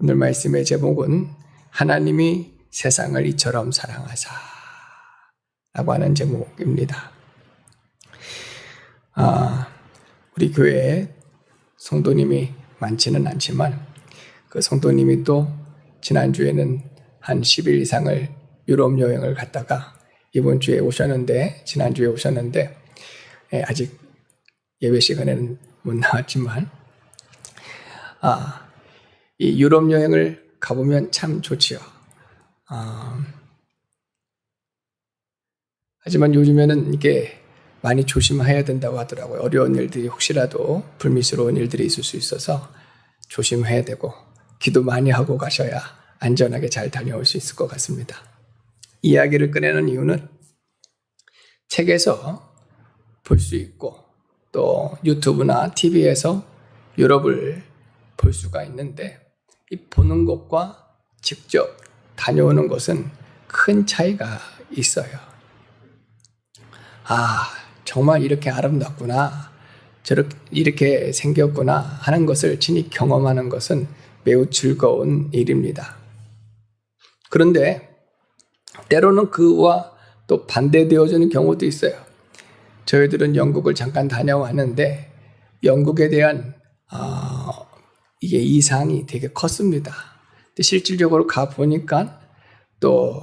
오늘 말씀의 제목은 하나님이 세상을 이처럼 사랑하사 라고 하는 제목입니다. 우리 교회에 성도님이 많지는 않지만 그 성도님이 또 지난주에는 한 10일 이상을 유럽 여행을 갔다가 이번 주에 오셨는데, 지난주에 오셨는데 아직 예배 시간에는 못 나왔지만 이 유럽 여행을 가보면 참 좋지요. 하지만 요즘에는 이게 많이 조심해야 된다고 하더라고요. 어려운 일들이 혹시라도 불미스러운 일들이 있을 수 있어서 조심해야 되고 기도 많이 하고 가셔야 안전하게 잘 다녀올 수 있을 것 같습니다. 이야기를 꺼내는 이유는 책에서 볼 수 있고 또 유튜브나 TV에서 유럽을 볼 수가 있는데 이 보는 것과 직접 다녀오는 것은 큰 차이가 있어요. 정말 이렇게 아름답구나, 이렇게 생겼구나 하는 것을 친히 경험하는 것은 매우 즐거운 일입니다. 그런데 때로는 그와 또 반대되어지는 경우도 있어요. 저희들은 영국을 잠깐 다녀왔는데 영국에 대한 이게 이상이 되게 컸습니다. 근데 실질적으로 가보니까 또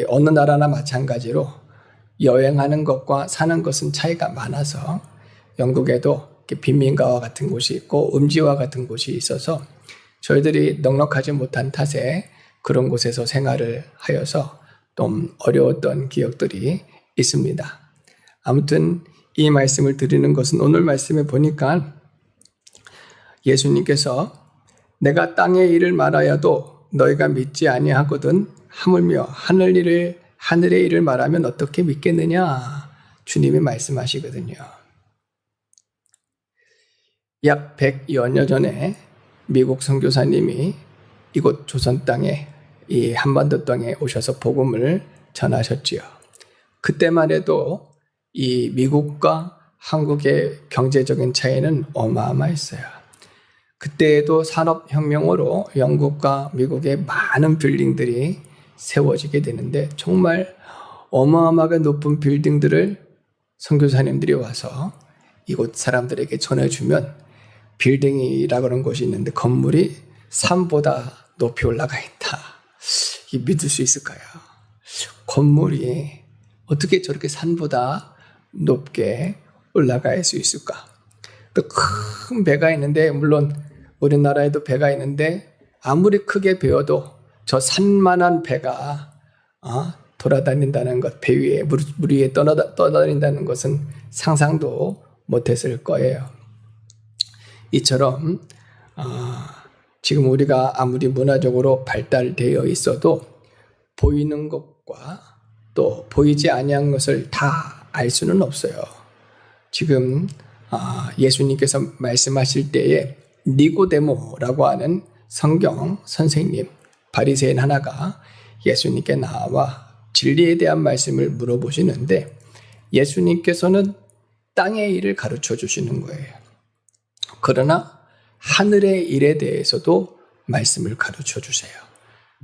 어느 나라나 마찬가지로 여행하는 것과 사는 것은 차이가 많아서 영국에도 빈민가와 같은 곳이 있고 음지와 같은 곳이 있어서 저희들이 넉넉하지 못한 탓에 그런 곳에서 생활을 하여서 좀 어려웠던 기억들이 있습니다. 아무튼 이 말씀을 드리는 것은 오늘 말씀에 보니까 예수님께서 내가 땅의 일을 말하여도 너희가 믿지 아니하거든 하물며 하늘의 일을 말하면 어떻게 믿겠느냐 주님이 말씀하시거든요. 약 100여 년 전에 미국 선교사님이 이곳 조선 땅에 이 한반도 땅에 오셔서 복음을 전하셨지요. 그때만 해도 이 미국과 한국의 경제적인 차이는 어마어마했어요. 그때에도 산업혁명으로 영국과 미국의 많은 빌딩들이 세워지게 되는데 정말 어마어마하게 높은 빌딩들을 선교사님들이 와서 이곳 사람들에게 전해주면 빌딩이라고 하는 곳이 있는데 건물이 산보다 높이 올라가 있다. 이게 믿을 수 있을까요? 건물이 어떻게 저렇게 산보다 높게 올라갈 수 있을까? 또 큰 배가 있는데, 물론 우리나라에도 배가 있는데 아무리 크게 배워도 저 산만한 배가 돌아다닌다는 것, 배 위에 물 위에 떠다닌다는 것은 상상도 못했을 거예요. 이처럼 지금 우리가 아무리 문화적으로 발달되어 있어도 보이는 것과 또 보이지 아니한 것을 다 알 수는 없어요. 지금 예수님께서 말씀하실 때에 니고데모라고 하는 성경 선생님, 바리새인 하나가 예수님께 나와 진리에 대한 말씀을 물어보시는데 예수님께서는 땅의 일을 가르쳐 주시는 거예요. 그러나 하늘의 일에 대해서도 말씀을 가르쳐 주세요.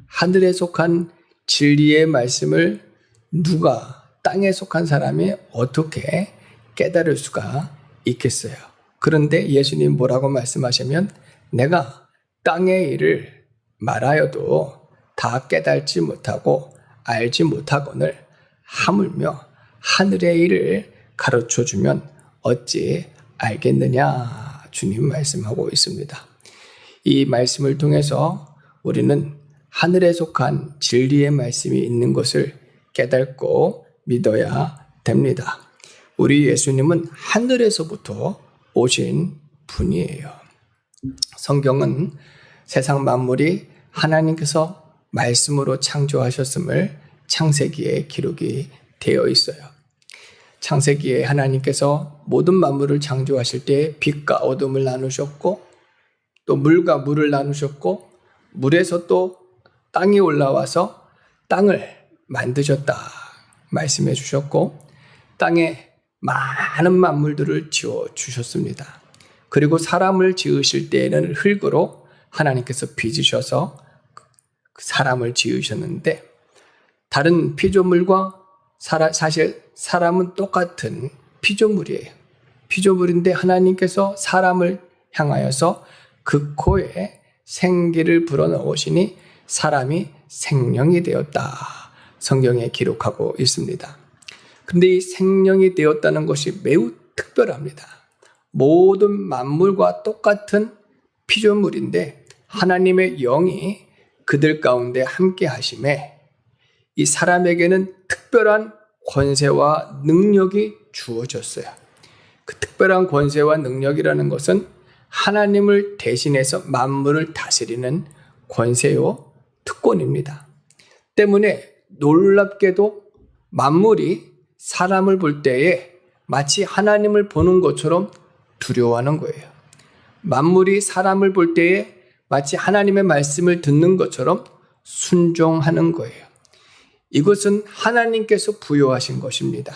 하늘에 속한 진리의 말씀을 누가 땅에 속한 사람이 어떻게 깨달을 수가 있겠어요. 그런데 예수님 뭐라고 말씀하시면 내가 땅의 일을 말하여도 다 깨달지 못하고 알지 못하거늘 하물며 하늘의 일을 가르쳐주면 어찌 알겠느냐 주님 말씀하고 있습니다. 이 말씀을 통해서 우리는 하늘에 속한 진리의 말씀이 있는 것을 깨닫고 믿어야 됩니다. 우리 예수님은 하늘에서부터 오신 분이에요. 성경은 세상 만물이 하나님께서 말씀으로 창조하셨음을 창세기에 기록이 되어 있어요. 창세기에 하나님께서 모든 만물을 창조하실 때 빛과 어둠을 나누셨고 또 물과 물을 나누셨고 물에서 또 땅이 올라와서 땅을 만드셨다 말씀해 주셨고 땅에 많은 만물들을 지어 주셨습니다. 그리고 사람을 지으실 때에는 흙으로 하나님께서 빚으셔서 사람을 지으셨는데 다른 피조물과 사실 사람은 똑같은 피조물이에요. 피조물인데 하나님께서 사람을 향하여서 그 코에 생기를 불어넣으시니 사람이 생명이 되었다. 성경에 기록하고 있습니다. 근데 이 생명이 되었다는 것이 매우 특별합니다. 모든 만물과 똑같은 피조물인데 하나님의 영이 그들 가운데 함께 하심에 이 사람에게는 특별한 권세와 능력이 주어졌어요. 그 특별한 권세와 능력이라는 것은 하나님을 대신해서 만물을 다스리는 권세요, 특권입니다. 때문에 놀랍게도 만물이 사람을 볼 때에 마치 하나님을 보는 것처럼 두려워하는 거예요. 만물이 사람을 볼 때에 마치 하나님의 말씀을 듣는 것처럼 순종하는 거예요. 이것은 하나님께서 부여하신 것입니다.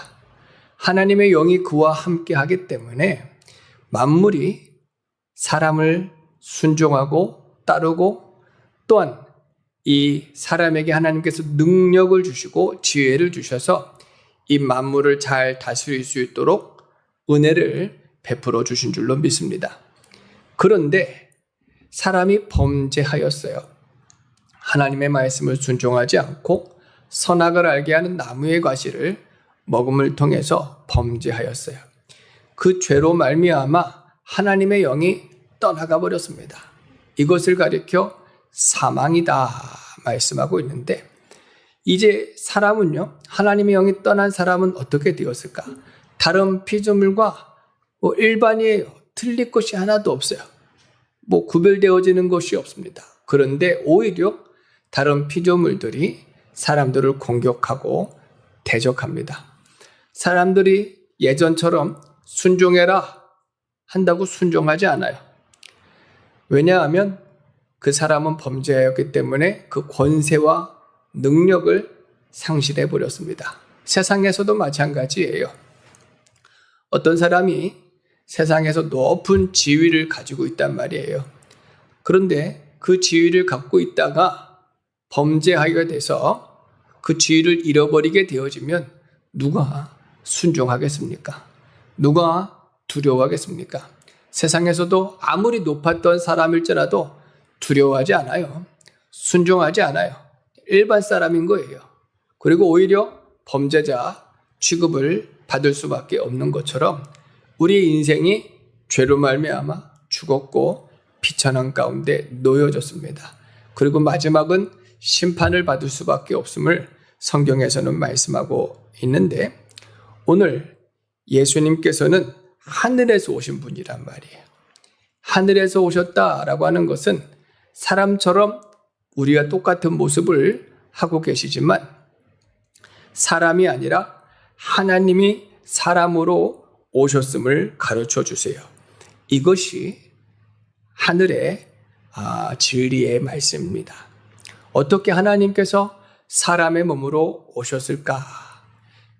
하나님의 영이 그와 함께 하기 때문에 만물이 사람을 순종하고 따르고 또한 이 사람에게 하나님께서 능력을 주시고 지혜를 주셔서 이 만물을 잘 다스릴 수 있도록 은혜를 베풀어 주신 줄로 믿습니다. 그런데 사람이 범죄하였어요. 하나님의 말씀을 순종하지 않고 선악을 알게 하는 나무의 과실을 먹음을 통해서 범죄하였어요. 그 죄로 말미암아 하나님의 영이 떠나가 버렸습니다. 이것을 가리켜 사망이다 말씀하고 있는데 이제 사람은요, 하나님의 영이 떠난 사람은 어떻게 되었을까? 다른 피조물과 일반이에요. 틀릴 것이 하나도 없어요. 구별되어지는 것이 없습니다. 그런데 오히려 다른 피조물들이 사람들을 공격하고 대적합니다. 사람들이 예전처럼 순종해라 한다고 순종하지 않아요. 왜냐하면 그 사람은 범죄하였기 때문에 그 권세와 능력을 상실해 버렸습니다. 세상에서도 마찬가지예요. 어떤 사람이 세상에서 높은 지위를 가지고 있단 말이에요. 그런데 그 지위를 갖고 있다가 범죄하게 돼서 그 지위를 잃어버리게 되어지면 누가 순종하겠습니까? 누가 두려워하겠습니까? 세상에서도 아무리 높았던 사람일지라도 두려워하지 않아요. 순종하지 않아요. 일반 사람인 거예요. 그리고 오히려 범죄자 취급을 받을 수밖에 없는 것처럼 우리 인생이 죄로 말미암아 죽었고 비천한 가운데 놓여졌습니다. 그리고 마지막은 심판을 받을 수밖에 없음을 성경에서는 말씀하고 있는데 오늘 예수님께서는 하늘에서 오신 분이란 말이에요. 하늘에서 오셨다라고 하는 것은 사람처럼 우리가 똑같은 모습을 하고 계시지만 사람이 아니라 하나님이 사람으로 오셨음을 가르쳐 주세요. 이것이 하늘의 진리의 말씀입니다. 어떻게 하나님께서 사람의 몸으로 오셨을까?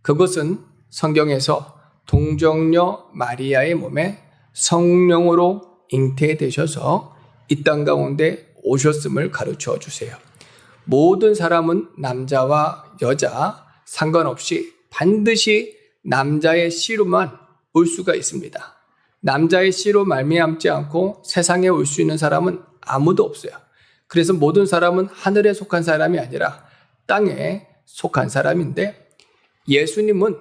그것은 성경에서 동정녀 마리아의 몸에 성령으로 잉태되셔서 이 땅 가운데 오셨음을 가르쳐 주세요. 모든 사람은 남자와 여자 상관없이 반드시 남자의 씨로만 올 수가 있습니다. 남자의 씨로 말미암지 않고 세상에 올 수 있는 사람은 아무도 없어요. 그래서 모든 사람은 하늘에 속한 사람이 아니라 땅에 속한 사람인데 예수님은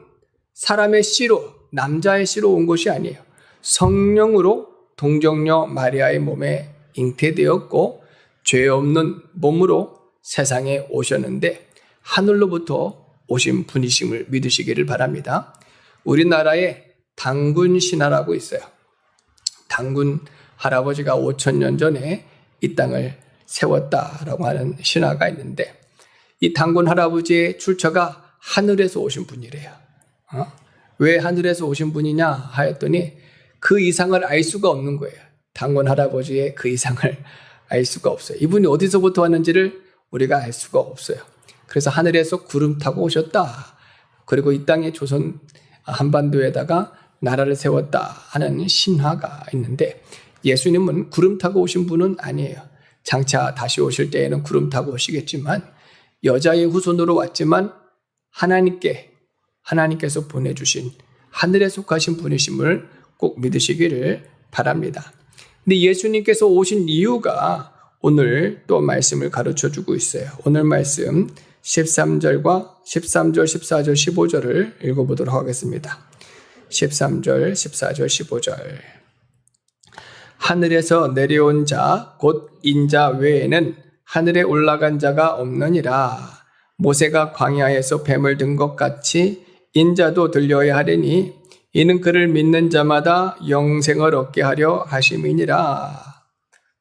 사람의 씨로, 남자의 씨로 온 것이 아니에요. 성령으로 동정녀 마리아의 몸에 잉태되었고 죄 없는 몸으로 세상에 오셨는데 하늘로부터 오신 분이심을 믿으시기를 바랍니다. 우리나라에 당군 신화라고 있어요. 당군 할아버지가 5,000년 전에 이 땅을 세웠다라고 하는 신화가 있는데 이 당군 할아버지의 출처가 하늘에서 오신 분이래요. 왜 하늘에서 오신 분이냐 하였더니 그 이상을 알 수가 없는 거예요. 당군 할아버지의 그 이상을 알 수가 없어요. 이분이 어디서부터 왔는지를 우리가 알 수가 없어요. 그래서 하늘에서 구름 타고 오셨다. 그리고 이 땅에 조선 한반도에다가 나라를 세웠다 하는 신화가 있는데 예수님은 구름 타고 오신 분은 아니에요. 장차 다시 오실 때에는 구름 타고 오시겠지만 여자의 후손으로 왔지만 하나님께서 보내주신 하늘에 속하신 분이심을 꼭 믿으시기를 바랍니다. 근데 예수님께서 오신 이유가 오늘 또 말씀을 가르쳐 주고 있어요. 오늘 말씀 13절, 14절, 15절을 읽어보도록 하겠습니다. 13절, 14절, 15절. 하늘에서 내려온 자, 곧 인자 외에는 하늘에 올라간 자가 없느니라. 모세가 광야에서 뱀을 든 것 같이 인자도 들려야 하리니 이는 그를 믿는 자마다 영생을 얻게 하려 하심이니라.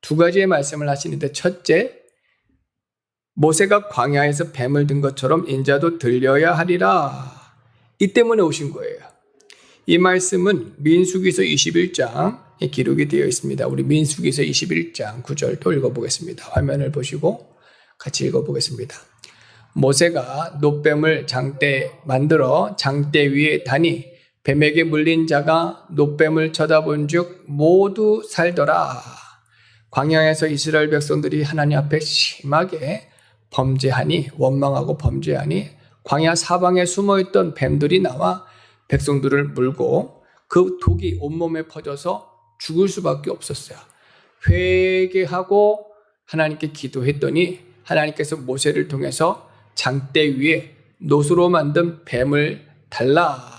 두 가지의 말씀을 하시는데, 첫째, 모세가 광야에서 뱀을 든 것처럼 인자도 들려야 하리라. 이 때문에 오신 거예요. 이 말씀은 민수기서 21장에 기록이 되어 있습니다. 우리 민수기서 21장 9절도 읽어보겠습니다. 화면을 보시고 같이 읽어보겠습니다. 모세가 놋뱀을 만들어 장대 위에 다니 뱀에게 물린 자가 놋뱀을 쳐다본 즉 모두 살더라. 광야에서 이스라엘 백성들이 하나님 앞에 심하게 원망하고 범죄하니 광야 사방에 숨어있던 뱀들이 나와 백성들을 물고 그 독이 온몸에 퍼져서 죽을 수밖에 없었어요. 회개하고 하나님께 기도했더니 하나님께서 모세를 통해서 장대 위에 놋으로 만든 뱀을 달아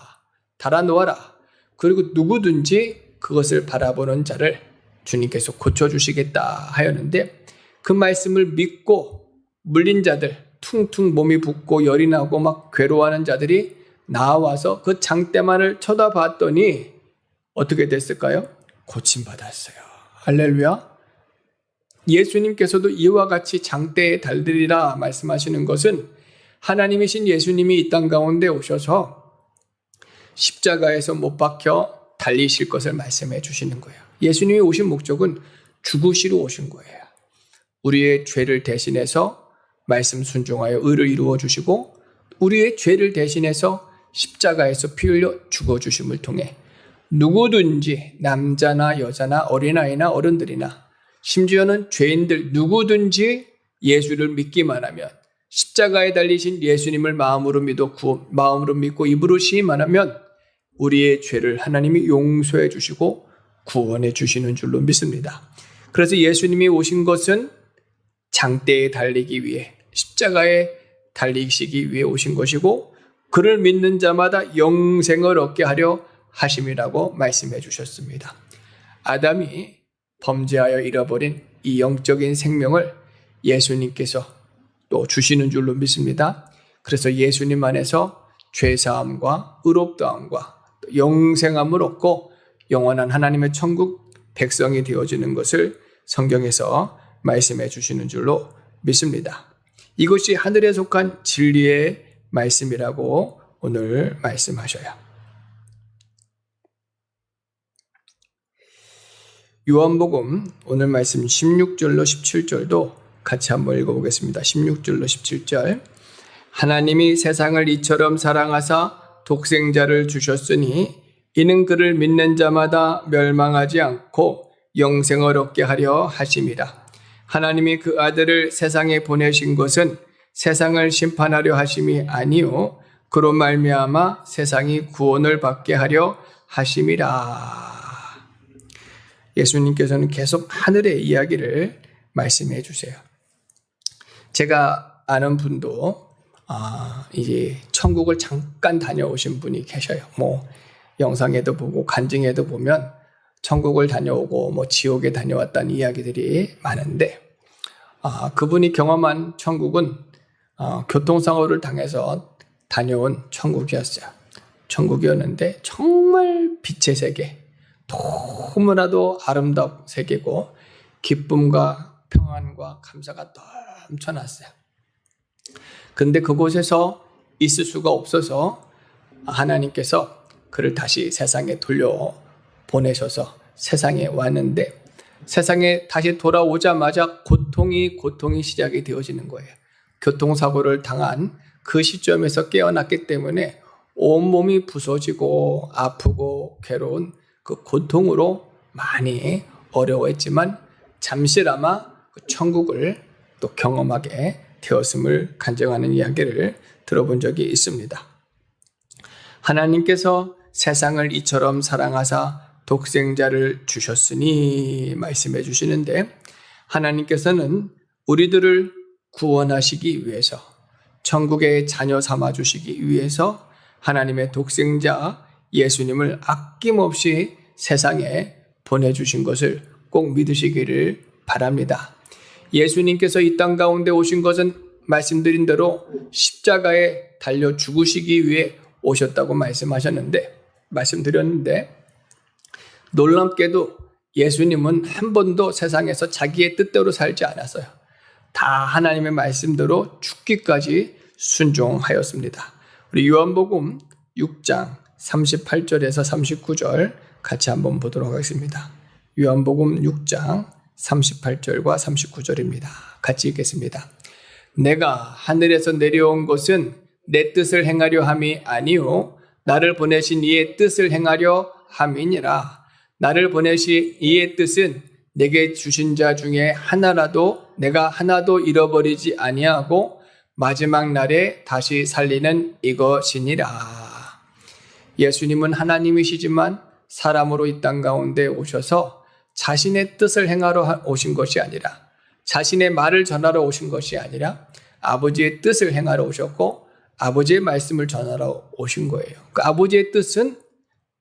놓아라. 그리고 누구든지 그것을 바라보는 자를 주님께서 고쳐주시겠다 하였는데, 그 말씀을 믿고 물린 자들, 퉁퉁 몸이 붓고 열이 나고 막 괴로워하는 자들이 나와서 그 장대만을 쳐다봤더니 어떻게 됐을까요? 고침받았어요. 할렐루야. 예수님께서도 이와 같이 장대에 달리리라 말씀하시는 것은 하나님이신 예수님이 이 땅 가운데 오셔서 십자가에서 못 박혀 달리실 것을 말씀해 주시는 거예요. 예수님이 오신 목적은 죽으시러 오신 거예요. 우리의 죄를 대신해서 말씀 순종하여 의를 이루어 주시고, 우리의 죄를 대신해서 십자가에서 피 흘려 죽어 주심을 통해 누구든지 남자나 여자나 어린아이나 어른들이나 심지어는 죄인들 누구든지 예수를 믿기만 하면, 십자가에 달리신 예수님을 마음으로 믿고 입으로 시인만 하면 우리의 죄를 하나님이 용서해 주시고 구원해 주시는 줄로 믿습니다. 그래서 예수님이 오신 것은 장대에 달리기 위해, 십자가에 달리시기 위해 오신 것이고, 그를 믿는 자마다 영생을 얻게 하려 하심이라고 말씀해 주셨습니다. 아담이 범죄하여 잃어버린 이 영적인 생명을 예수님께서 또 주시는 줄로 믿습니다. 그래서 예수님 안에서 죄사함과 의롭다함과 영생함을 얻고 영원한 하나님의 천국 백성이 되어지는 것을 성경에서 말씀해 주시는 줄로 믿습니다. 이것이 하늘에 속한 진리의 말씀이라고 오늘 말씀하셔요. 요한복음 오늘 말씀 16절로 17절도 같이 한번 읽어보겠습니다. 16절로 17절. 하나님이 세상을 이처럼 사랑하사 독생자를 주셨으니 이는 그를 믿는 자마다 멸망하지 않고 영생을 얻게 하려 하심이라. 하나님이 그 아들을 세상에 보내신 것은 세상을 심판하려 하심이 아니요 그로 말미암아 세상이 구원을 받게 하려 하심이라. 예수님께서는 계속 하늘의 이야기를 말씀해 주세요. 제가 아는 분도 이제 천국을 잠깐 다녀오신 분이 계셔요. 영상에도 보고 간증에도 보면 천국을 다녀오고 지옥에 다녀왔다는 이야기들이 많은데, 그분이 경험한 천국은 교통사고를 당해서 다녀온 천국이었어요. 천국이었는데 정말 빛의 세계, 너무나도 아름다운 세계고 기쁨과 평안과 감사가 넘쳐났어요. 근데 그곳에서 있을 수가 없어서 하나님께서 그를 다시 세상에 돌려보내셔서 세상에 왔는데, 세상에 다시 돌아오자마자 고통이 시작이 되어지는 거예요. 교통사고를 당한 그 시점에서 깨어났기 때문에 온몸이 부서지고 아프고 괴로운 그 고통으로 많이 어려워했지만 잠시나마 그 천국을 또 경험하게 되었음을 간증하는 이야기를 들어본 적이 있습니다. 하나님께서 세상을 이처럼 사랑하사 독생자를 주셨으니 말씀해 주시는데, 하나님께서는 우리들을 구원하시기 위해서, 천국의 자녀 삼아 주시기 위해서 하나님의 독생자 예수님을 아낌없이 세상에 보내주신 것을 꼭 믿으시기를 바랍니다. 예수님께서 이 땅 가운데 오신 것은 말씀드린 대로 십자가에 달려 죽으시기 위해 오셨다고 말씀드렸는데, 놀랍게도 예수님은 한 번도 세상에서 자기의 뜻대로 살지 않았어요. 다 하나님의 말씀대로 죽기까지 순종하였습니다. 우리 요한복음 6장 38절에서 39절 같이 한번 보도록 하겠습니다. 요한복음 6장 38절과 39절입니다. 같이 읽겠습니다. 내가 하늘에서 내려온 것은 내 뜻을 행하려 함이 아니요 나를 보내신 이의 뜻을 행하려 함이니라. 나를 보내신 이의 뜻은 내게 주신 자 중에 하나라도 내가 하나도 잃어버리지 아니하고 마지막 날에 다시 살리는 이것이니라. 예수님은 하나님이시지만 사람으로 이 땅 가운데 오셔서 자신의 뜻을 행하러 오신 것이 아니라, 자신의 말을 전하러 오신 것이 아니라 아버지의 뜻을 행하러 오셨고 아버지의 말씀을 전하러 오신 거예요. 그 아버지의 뜻은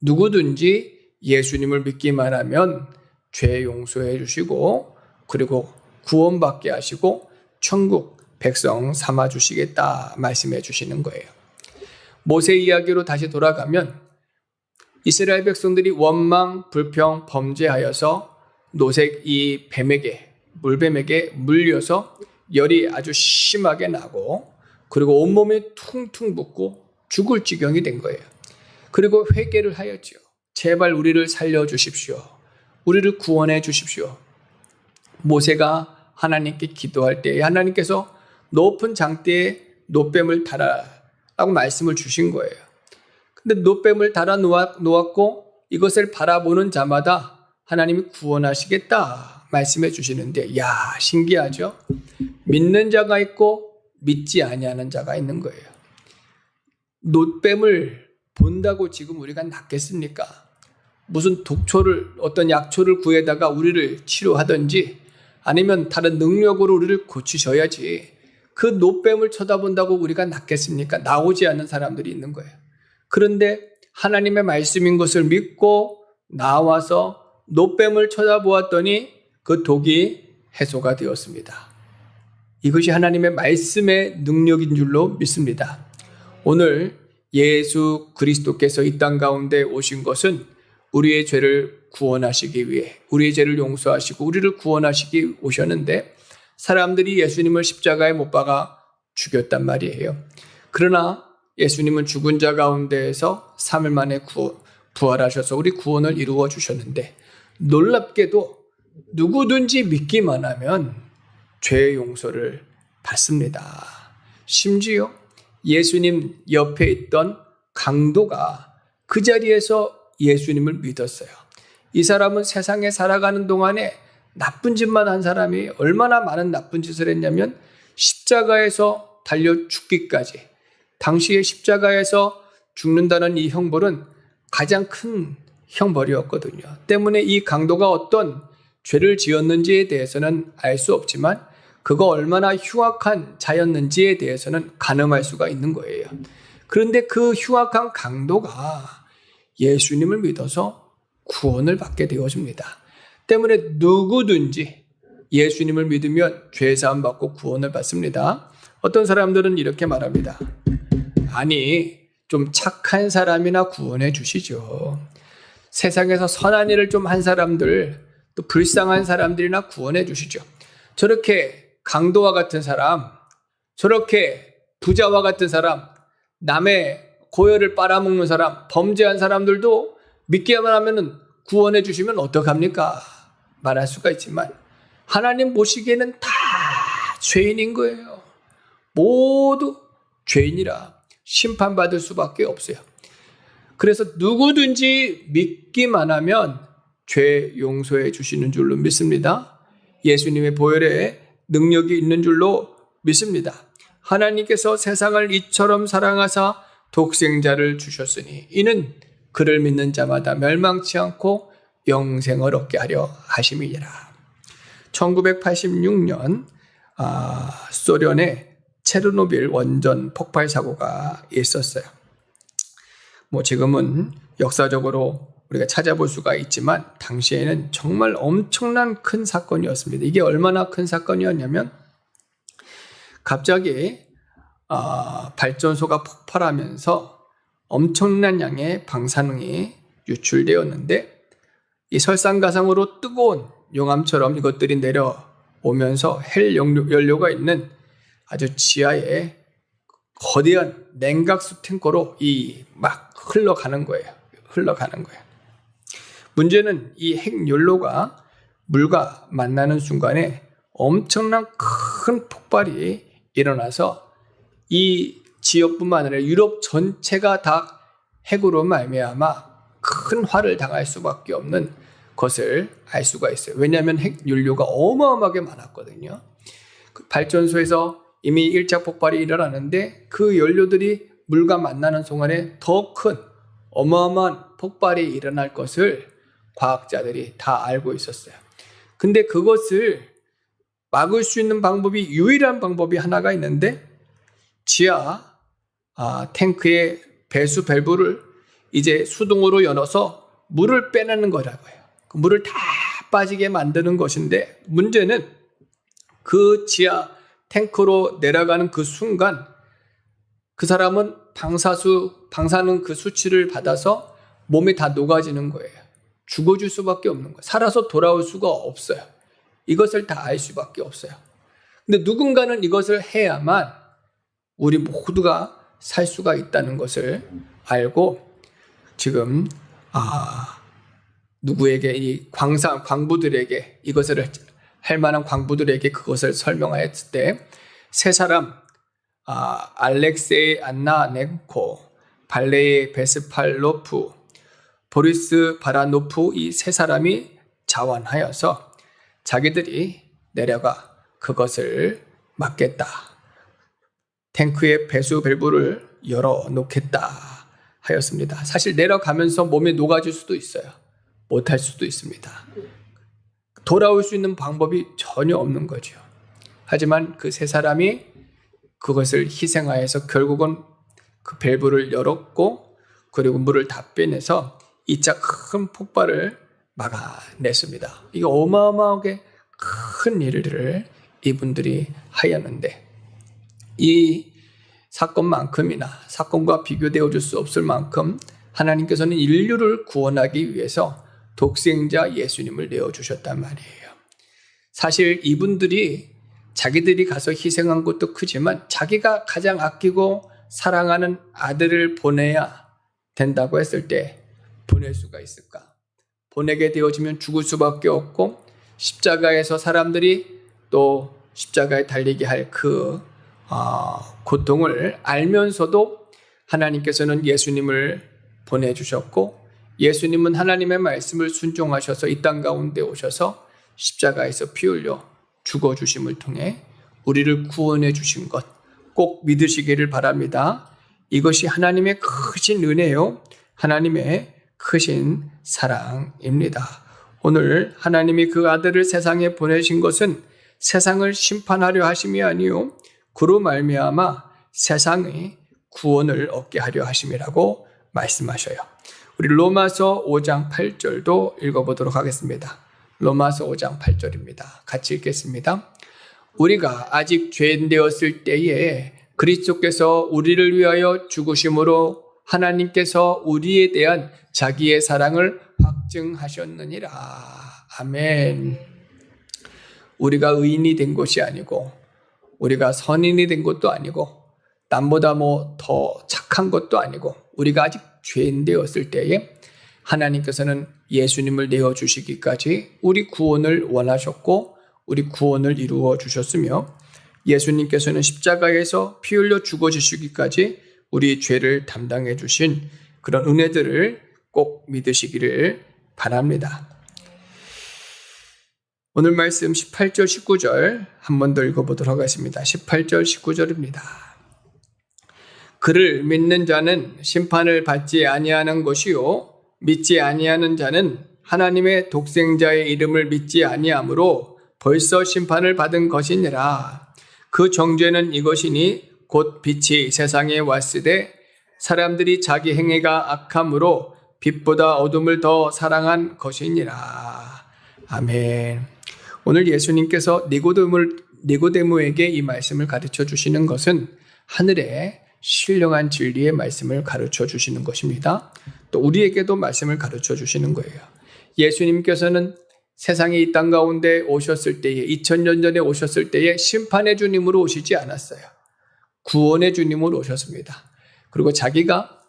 누구든지 예수님을 믿기만 하면 죄 용서해 주시고 그리고 구원받게 하시고 천국 백성 삼아 주시겠다 말씀해 주시는 거예요. 모세 이야기로 다시 돌아가면 이스라엘 백성들이 원망, 불평, 범죄하여서 노색 이 물뱀에게 물려서 열이 아주 심하게 나고 그리고 온몸이 퉁퉁 붓고 죽을 지경이 된 거예요. 그리고 회개를 하였죠. 제발 우리를 살려주십시오. 우리를 구원해 주십시오. 모세가 하나님께 기도할 때 하나님께서 높은 장대에 놋뱀을 달아라고 말씀을 주신 거예요. 근데 놋뱀을 달아 놓았고 이것을 바라보는 자마다 하나님이 구원하시겠다 말씀해 주시는데, 야, 신기하죠? 믿는 자가 있고 믿지 아니하는 자가 있는 거예요. 놋뱀을 본다고 지금 우리가 낫겠습니까? 무슨 어떤 약초를 구해다가 우리를 치료하든지 아니면 다른 능력으로 우리를 고치셔야지 그 놋뱀을 쳐다본다고 우리가 낫겠습니까? 나오지 않는 사람들이 있는 거예요. 그런데 하나님의 말씀인 것을 믿고 나와서 놋뱀을 쳐다보았더니 그 독이 해소가 되었습니다. 이것이 하나님의 말씀의 능력인 줄로 믿습니다. 오늘 예수 그리스도께서 이 땅 가운데 오신 것은 우리의 죄를 구원하시기 위해, 우리의 죄를 용서하시고 우리를 구원하시기 오셨는데, 사람들이 예수님을 십자가에 못 박아 죽였단 말이에요. 그러나 예수님은 죽은 자 가운데에서 3일 만에 부활하셔서 우리 구원을 이루어 주셨는데, 놀랍게도 누구든지 믿기만 하면 죄의 용서를 받습니다. 심지어 예수님 옆에 있던 강도가 그 자리에서 예수님을 믿었어요. 이 사람은 세상에 살아가는 동안에 나쁜 짓만 한 사람이 얼마나 많은 나쁜 짓을 했냐면 십자가에서 달려 죽기까지, 당시에 십자가에서 죽는다는 이 형벌은 가장 큰 형벌이었거든요. 때문에 이 강도가 어떤 죄를 지었는지에 대해서는 알 수 없지만 그거 얼마나 흉악한 자였는지에 대해서는 가늠할 수가 있는 거예요. 그런데 그 흉악한 강도가 예수님을 믿어서 구원을 받게 되어집니다. 때문에 누구든지 예수님을 믿으면 죄사함 받고 구원을 받습니다. 어떤 사람들은 이렇게 말합니다. 아니, 좀 착한 사람이나 구원해 주시죠. 세상에서 선한 일을 좀 한 사람들, 또 불쌍한 사람들이나 구원해 주시죠. 저렇게 강도와 같은 사람, 저렇게 부자와 같은 사람, 남의 고열을 빨아먹는 사람, 범죄한 사람들도 믿기만 하면 구원해 주시면 어떡합니까? 말할 수가 있지만 하나님 보시기에는 다 죄인인 거예요. 모두 죄인이라 심판받을 수밖에 없어요. 그래서 누구든지 믿기만 하면 죄 용서해 주시는 줄로 믿습니다. 예수님의 보혈에 능력이 있는 줄로 믿습니다. 하나님께서 세상을 이처럼 사랑하사 독생자를 주셨으니 이는 그를 믿는 자마다 멸망치 않고 영생을 얻게 하려 하심이니라. 1986년 소련의 체르노빌 원전 폭발 사고가 있었어요. 지금은 역사적으로 우리가 찾아볼 수가 있지만 당시에는 정말 엄청난 큰 사건이었습니다. 이게 얼마나 큰 사건이었냐면 갑자기 발전소가 폭발하면서 엄청난 양의 방사능이 유출되었는데 이 설상가상으로 뜨거운 용암처럼 이것들이 내려오면서 헬 연료가 있는 아주 지하에 거대한 냉각수 탱커로 막 흘러가는 거예요. 문제는 이 핵연료가 물과 만나는 순간에 엄청난 큰 폭발이 일어나서 이 지역뿐만 아니라 유럽 전체가 다 핵으로 말미암아 큰 화를 당할 수밖에 없는 것을 알 수가 있어요. 왜냐하면 핵연료가 어마어마하게 많았거든요. 그 발전소에서 이미 1차 폭발이 일어나는데 그 연료들이 물과 만나는 순간에 더 큰 어마어마한 폭발이 일어날 것을 과학자들이 다 알고 있었어요. 근데 그것을 막을 수 있는 유일한 방법이 하나가 있는데 지하 탱크의 배수 밸브를 이제 수동으로 열어서 물을 빼내는 거라고 해요. 그 물을 다 빠지게 만드는 것인데 문제는 그 지하 탱크로 내려가는 그 순간 그 사람은 방사능 그 수치를 받아서 몸이 다 녹아지는 거예요. 죽어줄 수밖에 없는 거예요. 살아서 돌아올 수가 없어요. 이것을 다 알 수밖에 없어요. 근데 누군가는 이것을 해야만 우리 모두가 살 수가 있다는 것을 알고 지금 누구에게 이 광부들에게 이것을 할 만한 광부들에게 그것을 설명하였을 때 세 사람 알렉세이 안나넨코, 발레이 베스팔로프, 보리스 바라노프 이 세 사람이 자원하여서 자기들이 내려가 그것을 막겠다. 탱크의 배수 밸브를 열어놓겠다 하였습니다. 사실 내려가면서 몸이 녹아질 수도 있어요. 못할 수도 있습니다. 돌아올 수 있는 방법이 전혀 없는 거죠. 하지만 그 세 사람이 그것을 희생하여서 결국은 그 밸브를 열었고 그리고 물을 다 빼내서 2차 큰 폭발을 막아냈습니다. 이게 어마어마하게 큰 일을 이분들이 하였는데 이 사건만큼이나 사건과 비교되어 줄 수 없을 만큼 하나님께서는 인류를 구원하기 위해서 독생자 예수님을 내어주셨단 말이에요. 사실 이분들이 자기들이 가서 희생한 것도 크지만 자기가 가장 아끼고 사랑하는 아들을 보내야 된다고 했을 때 보낼 수가 있을까? 보내게 되어지면 죽을 수밖에 없고 십자가에서 사람들이 또 십자가에 달리게 할 그 고통을 알면서도 하나님께서는 예수님을 보내주셨고 예수님은 하나님의 말씀을 순종하셔서 이 땅 가운데 오셔서 십자가에서 피 흘려 죽어주심을 통해 우리를 구원해 주신 것 꼭 믿으시기를 바랍니다. 이것이 하나님의 크신 은혜요 하나님의 크신 사랑입니다. 오늘 하나님이 그 아들을 세상에 보내신 것은 세상을 심판하려 하심이 아니요 그로 말미암아 세상의 구원을 얻게 하려 하심이라고 말씀하셔요. 우리 로마서 5장 8절도 읽어보도록 하겠습니다. 로마서 5장 8절입니다. 같이 읽겠습니다. 우리가 아직 죄인 되었을 때에 그리스도께서 우리를 위하여 죽으심으로 하나님께서 우리에 대한 자기의 사랑을 확증하셨느니라. 아멘. 우리가 의인이 된 것이 아니고 우리가 선인이 된 것도 아니고 남보다 더 착한 것도 아니고 우리가 아직 죄인 되었을 때에 하나님께서는 예수님을 내어주시기까지 우리 구원을 원하셨고 우리 구원을 이루어 주셨으며 예수님께서는 십자가에서 피 흘려 죽어주시기까지 우리 죄를 담당해 주신 그런 은혜들을 꼭 믿으시기를 바랍니다. 오늘 말씀 18절 19절 한 번 더 읽어보도록 하겠습니다. 18절 19절입니다. 그를 믿는 자는 심판을 받지 아니하는 것이요 믿지 아니하는 자는 하나님의 독생자의 이름을 믿지 아니하므로 벌써 심판을 받은 것이니라. 그 정죄는 이것이니 곧 빛이 세상에 왔으되 사람들이 자기 행위가 악함으로 빛보다 어둠을 더 사랑한 것이니라. 아멘. 오늘 예수님께서 니고데모에게 이 말씀을 가르쳐 주시는 것은 하늘의 신령한 진리의 말씀을 가르쳐 주시는 것입니다. 또 우리에게도 말씀을 가르쳐 주시는 거예요. 예수님께서는 세상에 이 땅 가운데 오셨을 때에 2000년 전에 오셨을 때에 심판의 주님으로 오시지 않았어요. 구원의 주님으로 오셨습니다. 그리고 자기가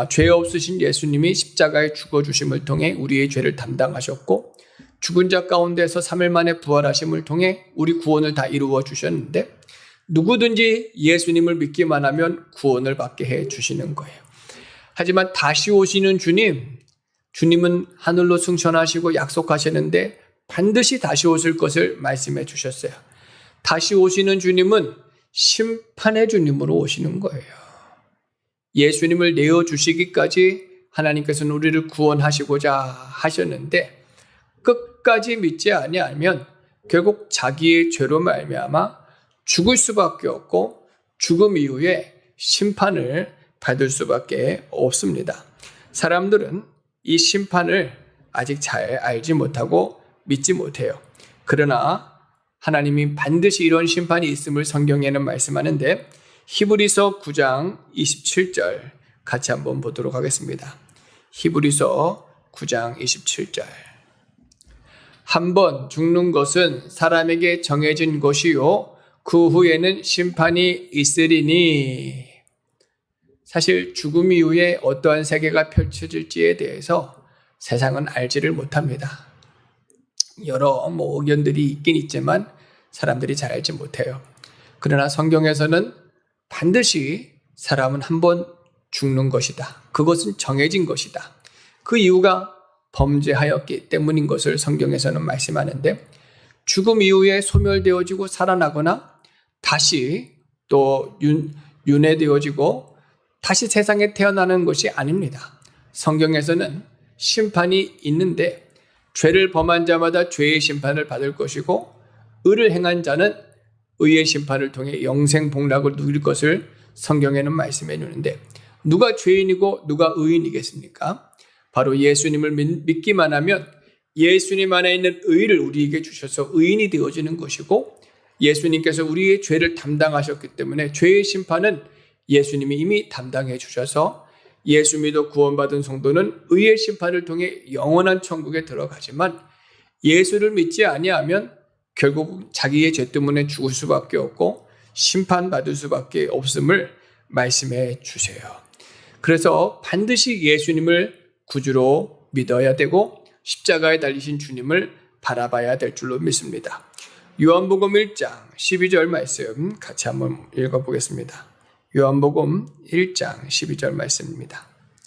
죄 없으신 예수님이 십자가에 죽어주심을 통해 우리의 죄를 담당하셨고 죽은 자 가운데서 3일 만에 부활하심을 통해 우리 구원을 다 이루어 주셨는데 누구든지 예수님을 믿기만 하면 구원을 받게 해 주시는 거예요. 하지만 다시 오시는 주님은 하늘로 승천하시고 약속하시는데 반드시 다시 오실 것을 말씀해 주셨어요. 다시 오시는 주님은 심판의 주님으로 오시는 거예요. 예수님을 내어주시기까지 하나님께서는 우리를 구원하시고자 하셨는데 끝까지 믿지 아니하면 결국 자기의 죄로 말미암아 죽을 수밖에 없고 죽음 이후에 심판을 받을 수밖에 없습니다. 사람들은 이 심판을 아직 잘 알지 못하고 믿지 못해요. 그러나 하나님이 반드시 이런 심판이 있음을 성경에는 말씀하는데 히브리서 9장 27절 같이 한번 보도록 하겠습니다. 히브리서 9장 27절. 한번 죽는 것은 사람에게 정해진 것이요 그 후에는 심판이 있으리니. 사실 죽음 이후에 어떠한 세계가 펼쳐질지에 대해서 세상은 알지를 못합니다. 여러 의견들이 있긴 있지만 사람들이 잘 알지 못해요. 그러나 성경에서는 반드시 사람은 한번 죽는 것이다. 그것은 정해진 것이다. 그 이유가 범죄하였기 때문인 것을 성경에서는 말씀하는데 죽음 이후에 소멸되어지고 살아나거나 다시 또 윤회되어지고 다시 세상에 태어나는 것이 아닙니다. 성경에서는 심판이 있는데 죄를 범한 자마다 죄의 심판을 받을 것이고 의를 행한 자는 의의 심판을 통해 영생 복락을 누릴 것을 성경에는 말씀해 주는데 누가 죄인이고 누가 의인이겠습니까? 바로 예수님을 믿기만 하면 예수님 안에 있는 의를 우리에게 주셔서 의인이 되어지는 것이고 예수님께서 우리의 죄를 담당하셨기 때문에 죄의 심판은 예수님이 이미 담당해 주셔서 예수 믿어 구원받은 성도는 의의 심판을 통해 영원한 천국에 들어가지만 예수를 믿지 아니하면 결국 자기의 죄 때문에 죽을 수밖에 없고 심판받을 수밖에 없음을 말씀해 주세요. 그래서 반드시 예수님을 구주로 믿어야 되고 십자가에 달리신 주님을 바라봐야 될 줄로 믿습니다. 요한복음 1장 12절 말씀 같이 한번 읽어보겠습니다. 요한복음 1장 12절 말씀입니다.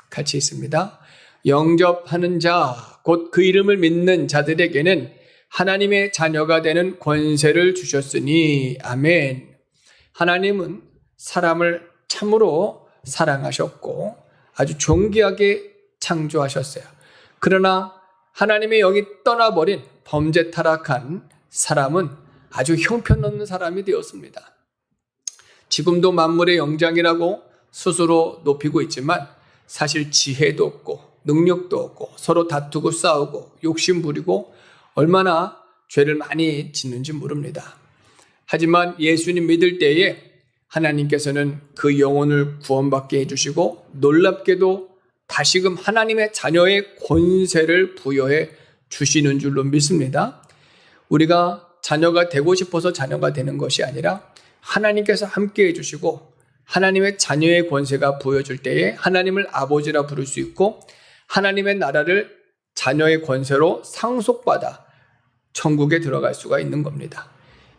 같이 있습니다. 영접하는 자, 곧 그 이름을 믿는 자들에게는 하나님의 자녀가 되는 권세를 주셨으니 아멘. 하나님은 사람을 참으로 사랑하셨고 아주 존귀하게 창조하셨어요. 그러나 하나님의 영이 떠나버린 범죄 타락한 사람은 아주 형편없는 사람이 되었습니다. 지금도 만물의 영장이라고 스스로 높이고 있지만 사실 지혜도 없고 능력도 없고 서로 다투고 싸우고 욕심 부리고 얼마나 죄를 많이 짓는지 모릅니다. 하지만 예수님 믿을 때에 하나님께서는 그 영혼을 구원받게 해주시고 놀랍게도 다시금 하나님의 자녀의 권세를 부여해 주시는 줄로 믿습니다. 우리가 자녀가 되고 싶어서 자녀가 되는 것이 아니라 하나님께서 함께 해주시고 하나님의 자녀의 권세가 보여줄 때에 하나님을 아버지라 부를 수 있고 하나님의 나라를 자녀의 권세로 상속받아 천국에 들어갈 수가 있는 겁니다.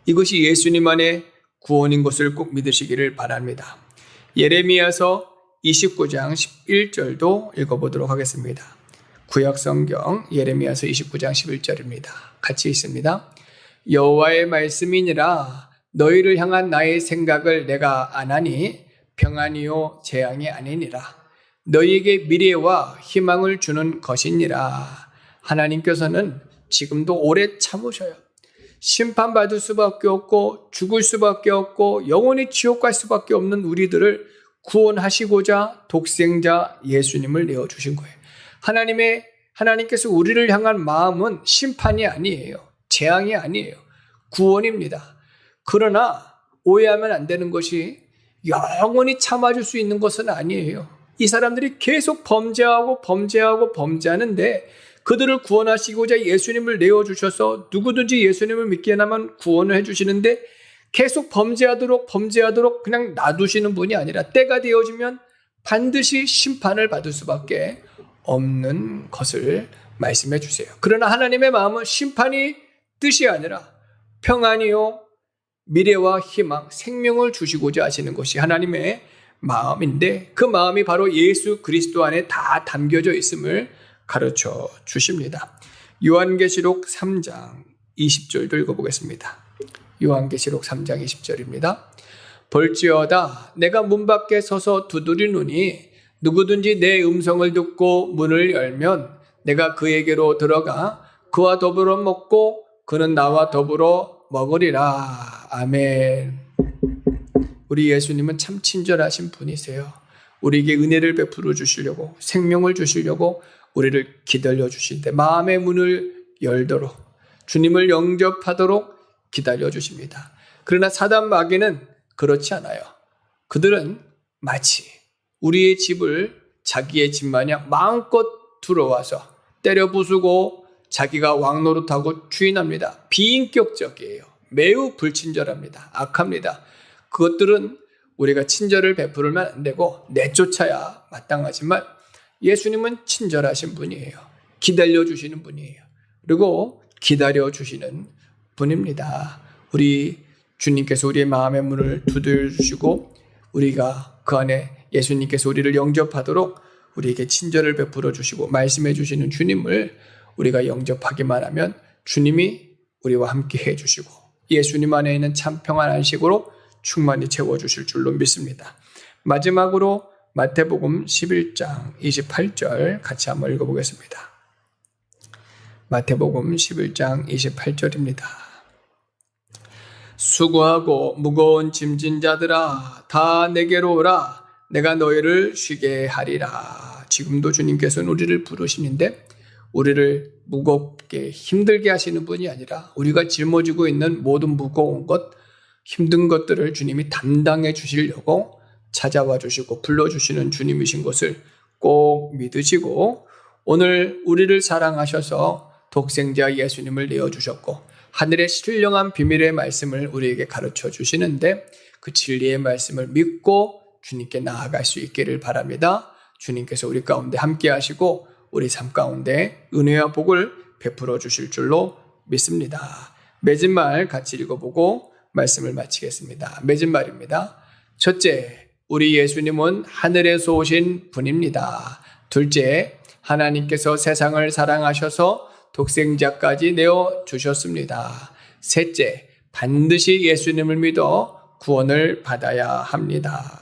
이것이 예수님 안에 구원인 것을 꼭 믿으시기를 바랍니다. 예레미야서 29장 11절도 읽어보도록 하겠습니다. 구약성경 예레미야서 29장 11절입니다. 같이 있습니다. 여호와의 말씀이니라 너희를 향한 나의 생각을 내가 아나니 평안이요 재앙이 아니니라. 너희에게 미래와 희망을 주는 것이니라. 하나님께서는 지금도 오래 참으셔요. 심판받을 수밖에 없고 죽을 수밖에 없고 영원히 지옥 갈 수밖에 없는 우리들을 구원하시고자 독생자 예수님을 내어주신 거예요. 하나님께서 우리를 향한 마음은 심판이 아니에요. 재앙이 아니에요. 구원입니다. 그러나 오해하면 안 되는 것이 영원히 참아줄 수 있는 것은 아니에요. 이 사람들이 계속 범죄하는데 그들을 구원하시고자 예수님을 내어주셔서 누구든지 예수님을 믿게 하면 구원을 해주시는데 계속 범죄하도록 그냥 놔두시는 분이 아니라 때가 되어지면 반드시 심판을 받을 수밖에 없는 것을 말씀해 주세요. 그러나 하나님의 마음은 심판이 뜻이 아니라 평안이요 미래와 희망, 생명을 주시고자 하시는 것이 하나님의 마음인데 그 마음이 바로 예수 그리스도 안에 다 담겨져 있음을 가르쳐 주십니다. 요한계시록 3장 20절도 읽어보겠습니다. 요한계시록 3장 20절입니다. 볼지어다 내가 문 밖에 서서 두드리노니 누구든지 내 음성을 듣고 문을 열면 내가 그에게로 들어가 그와 더불어 먹고 그는 나와 더불어 먹으리라. 아멘. 우리 예수님은 참 친절하신 분이세요. 우리에게 은혜를 베풀어 주시려고 생명을 주시려고 우리를 기다려 주시는데 마음의 문을 열도록 주님을 영접하도록 기다려 주십니다. 그러나 사단 마귀는 그렇지 않아요. 그들은 마치 우리의 집을 자기의 집 마냥 마음껏 들어와서 때려 부수고 자기가 왕노릇하고 주인합니다. 비인격적이에요. 매우 불친절합니다. 악합니다. 그것들은 우리가 친절을 베풀면 안 되고 내쫓아야 마땅하지만 예수님은 친절하신 분이에요. 기다려주시는 분이에요. 그리고 기다려주시는 분입니다. 우리 주님께서 우리의 마음의 문을 두드려주시고 우리가 그 안에 예수님께서 우리를 영접하도록 우리에게 친절을 베풀어 주시고 말씀해 주시는 주님을 우리가 영접하기만 하면 주님이 우리와 함께 해주시고 예수님 안에 있는 참 평안 안식으로 충만히 채워주실 줄로 믿습니다. 마지막으로 마태복음 11장 28절 같이 한번 읽어보겠습니다. 마태복음 11장 28절입니다. 수고하고 무거운 짐진 자들아 다 내게로 오라 내가 너희를 쉬게 하리라. 지금도 주님께서는 우리를 부르시는데 우리를 무겁게 힘들게 하시는 분이 아니라 우리가 짊어지고 있는 모든 무거운 것 힘든 것들을 주님이 담당해 주시려고 찾아와 주시고 불러주시는 주님이신 것을 꼭 믿으시고 오늘 우리를 사랑하셔서 독생자 예수님을 내어주셨고 하늘의 신령한 비밀의 말씀을 우리에게 가르쳐 주시는데 그 진리의 말씀을 믿고 주님께 나아갈 수 있기를 바랍니다. 주님께서 우리 가운데 함께 하시고 우리 삶 가운데 은혜와 복을 베풀어 주실 줄로 믿습니다. 맺은 말 같이 읽어보고 말씀을 마치겠습니다. 맺은 말입니다. 첫째, 우리 예수님은 하늘에서 오신 분입니다. 둘째, 하나님께서 세상을 사랑하셔서 독생자까지 내어주셨습니다. 셋째, 반드시 예수님을 믿어 구원을 받아야 합니다.